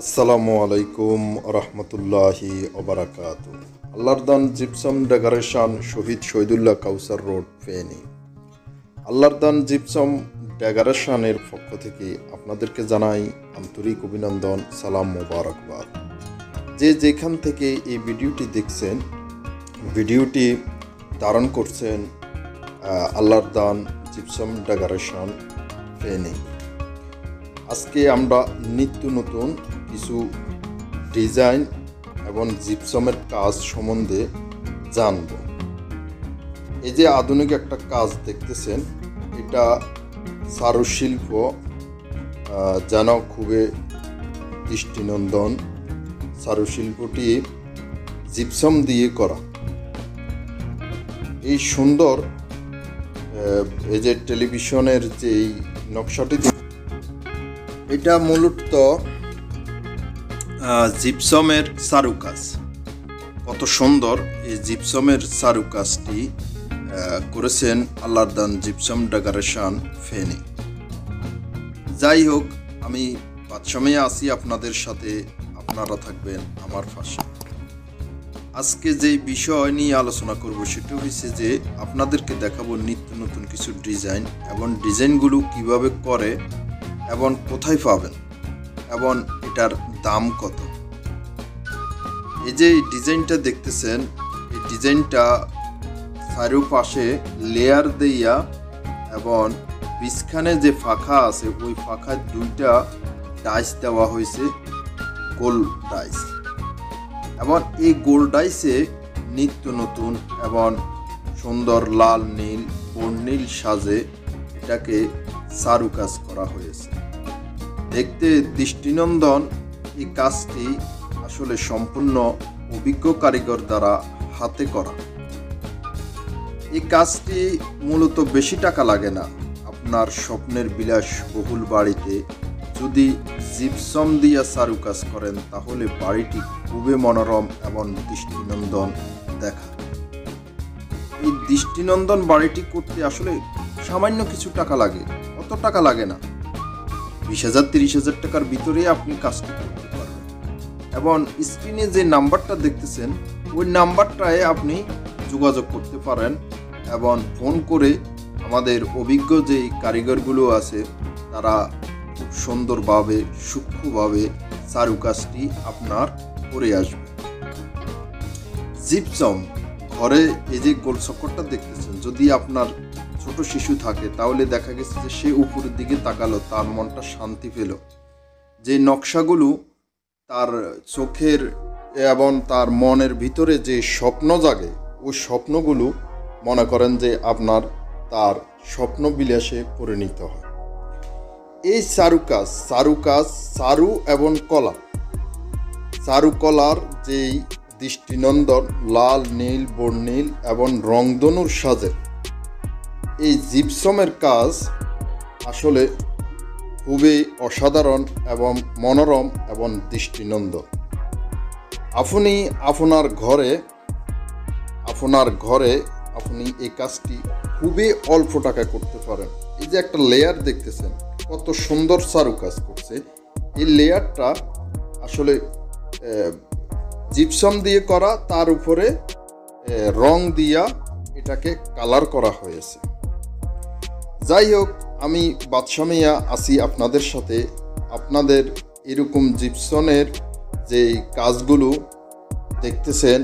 আসসালামু আলাইকুম রহমতুল্লাহি ওবারাকাত। আল্লাহর দান জিপসাম ডেকোরেশন শহীদ শহীদুল্লাহ কাউসার রোড ফেনী। আল্লাহর দান জিপসাম ডেকোরেশনের পক্ষ থেকে আপনাদেরকে জানাই আন্তরিক অভিনন্দন, সালাম, মোবারকবাদ। যে যেখান থেকে এই ভিডিওটি দেখছেন, ভিডিওটি ধারণ করছেন আল্লাহর দান জিপসাম ডেকোরেশন ফেনী। আজকে আমরা নিত্য নতুন কিছু ডিজাইন এবং জিপসামের কাজ সম্বন্ধে জানব। এই যে আধুনিক একটা কাজ দেখতেছেন, এটা চারুশিল্প যেন খুবই দৃষ্টিনন্দন। চারুশিল্পটি জিপসাম দিয়ে করা। এই সুন্দর এই যে টেলিভিশনের যে নকশাটি, এটা মূলত জিপসামের চারুকাজ। কত সুন্দর এই জিপসামের চারুকাজটি করেছেন আল্লাহর দান জিপসাম ডেকোরেশন ফেনী। যাই হোক, আমি বাদশামে আছি আপনাদের সাথে, আপনারা থাকবেন আমার পাশে। আজকে যে বিষয় নিয়ে আলোচনা করব সেটা হচ্ছে যে আপনাদেরকে দেখাবো নিত্য নতুন কিছু ডিজাইন এবং ডিজাইনগুলো কিভাবে করে এবং কোথায় পাবেন এবং এটার দাম কত। এই যে ডিজাইনটা দেখতেছেন, এই ডিজাইনটা চারপাশে লেয়ার দিয়া এবং বিছখানে যে ফাঁকা আছে ওই ফাঁকায় দুইটা ডাইস দেওয়া হয়েছে, গোল ডাইস। এবং এই গোল ডাইসে নিত্য নতুন এবং সুন্দর লাল নীল বর্ণিল সাজে এটাকে চারুকাজ করা হয়েছে। দেখতে দৃষ্টিনন্দন এই কাজটি আসলে সম্পূর্ণ অভিজ্ঞ কারিগর দ্বারা হাতে করা। এই কাজটি মূলত বেশি টাকা লাগে না। আপনার স্বপ্নের বিলাসবহুল বাড়িতে যদি জিপসাম দিয়া চারুকাজ করেন তাহলে বাড়িটি খুবই মনোরম এবং দৃষ্টিনন্দন দেখা। এই দৃষ্টিনন্দন বাড়িটি করতে আসলে সামান্য কিছু টাকা লাগে, অত টাকা লাগে না। 20,000 30,000 টাকার ভিতরে আপনি কাজটি করতে পারবেন। এবং স্ক্রিনে যে নাম্বারটা দেখতেছেন ওই নাম্বারটায় আপনি যোগাযোগ করতে পারেন এবং ফোন করে আমাদের অভিজ্ঞ যে কারিগরগুলো আছে তারা খুব সুন্দরভাবে সূক্ষ্মভাবে চারুকাজটি আপনার করে আসবে। জিপসাম ঘরে এই যে গোল চক্করটা দেখতেছেন, যদি আপনার ছোট শিশু থাকে তাহলে দেখা গেছে যে সে উপরের দিকে তাকালো, তার মনটা শান্তি পেল। যে নকশাগুলো তার চোখের এবং তার মনের ভিতরে যে স্বপ্ন জাগে, ওই স্বপ্নগুলো মনে করেন যে আপনার তার স্বপ্ন বিলাসে পরিণত হয়। এই চারুকাজ চারু এবং কলা, চারুকলার যেই দৃষ্টিনন্দন লাল নীল বর্ণিল এবং রংধনুর সাজে এই জিপসামের কাজ আসলে খুবই অসাধারণ এবং মনোরম এবং দৃষ্টিনন্দন। আপনি আপনার ঘরে আপনি এই কাজটি খুবই অল্প টাকায় করতে পারেন। এই যে একটা লেয়ার দেখতেছেন, কত সুন্দর চারুকাজ করছে। এই লেয়ারটা আসলে জিপসাম দিয়ে করা, তার উপরে রং দিয়া এটাকে কালার করা হয়েছে। যাই হোক, আমি বাদশামিয়া আছি আপনাদের সাথে। আপনাদের এরকম জিপসনের যে কাজগুলো দেখতেছেন,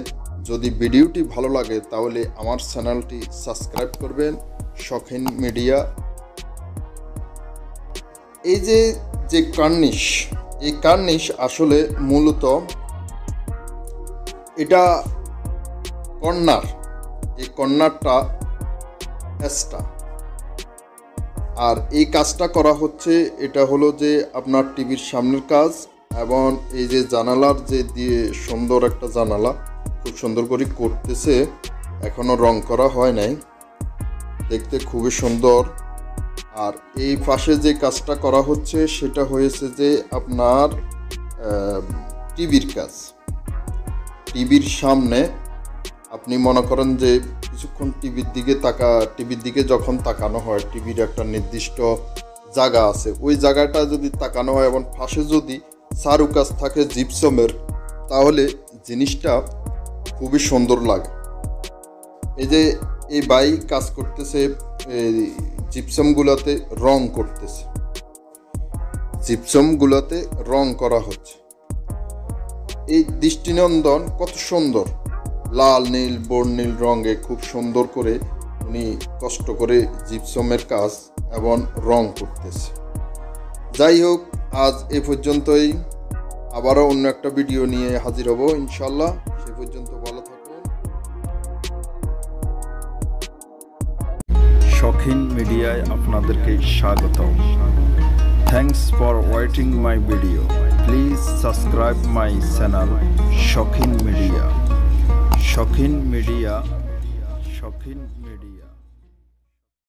যদি ভিডিওটি ভালো লাগে তাহলে আমার চ্যানেলটি সাবস্ক্রাইব করবেন, শখিন মিডিয়া। এই যে কার্নিশ, এই কার্নিশ আসলে মূলত এটা কর্নার, এই কর্নারটা এক্সট্রা। আর এই কাজটা করা হচ্ছে, এটা হলো যে আপনার টিভির সামনের কাজ। এবং এই যে জানালার যে দিয়ে সুন্দর একটা জানালা খুব সুন্দর করে করতেছে, এখনো রং করা হয় নাই, দেখতে খুবই সুন্দর। আর এই পাশে যে কাজটা করা হচ্ছে সেটা হয়েছে যে আপনার টিভির কাজ। টিভির সামনে আপনি মনে করেন যে কিছুক্ষণ টিভির দিকে যখন তাকানো হয়, টিভির একটা নির্দিষ্ট জায়গা আছে, ওই জায়গাটা যদি তাকানো হয় এবং পাশে যদি চারুকাজ থাকে জিপসামের, তাহলে জিনিসটা খুবই সুন্দর লাগে। এই যে এই ভাই কাজ করতেছে, জিপসামগুলোতে রং করতেছে, জিপসামগুলোতে রং করা হচ্ছে। এই দৃষ্টিনন্দন, কত সুন্দর লাল নীল বর্ণিল রঙে খুব সুন্দর করে উনি কষ্ট করে জিপসামের কাজ এবং রং করতেছে। যাই হোক, আজ এ পর্যন্তই। আবারও অন্য একটা ভিডিও নিয়ে হাজির হব ইনশাল্লাহ। সে পর্যন্ত ভালো থাকুন। শৌখিন মিডিয়ায় আপনাদেরকে স্বাগত। Thanks for watching my video. Please subscribe my channel শৌখিন মিডিয়া। শৌখিন মিডিয়া, শৌখিন মিডিয়া।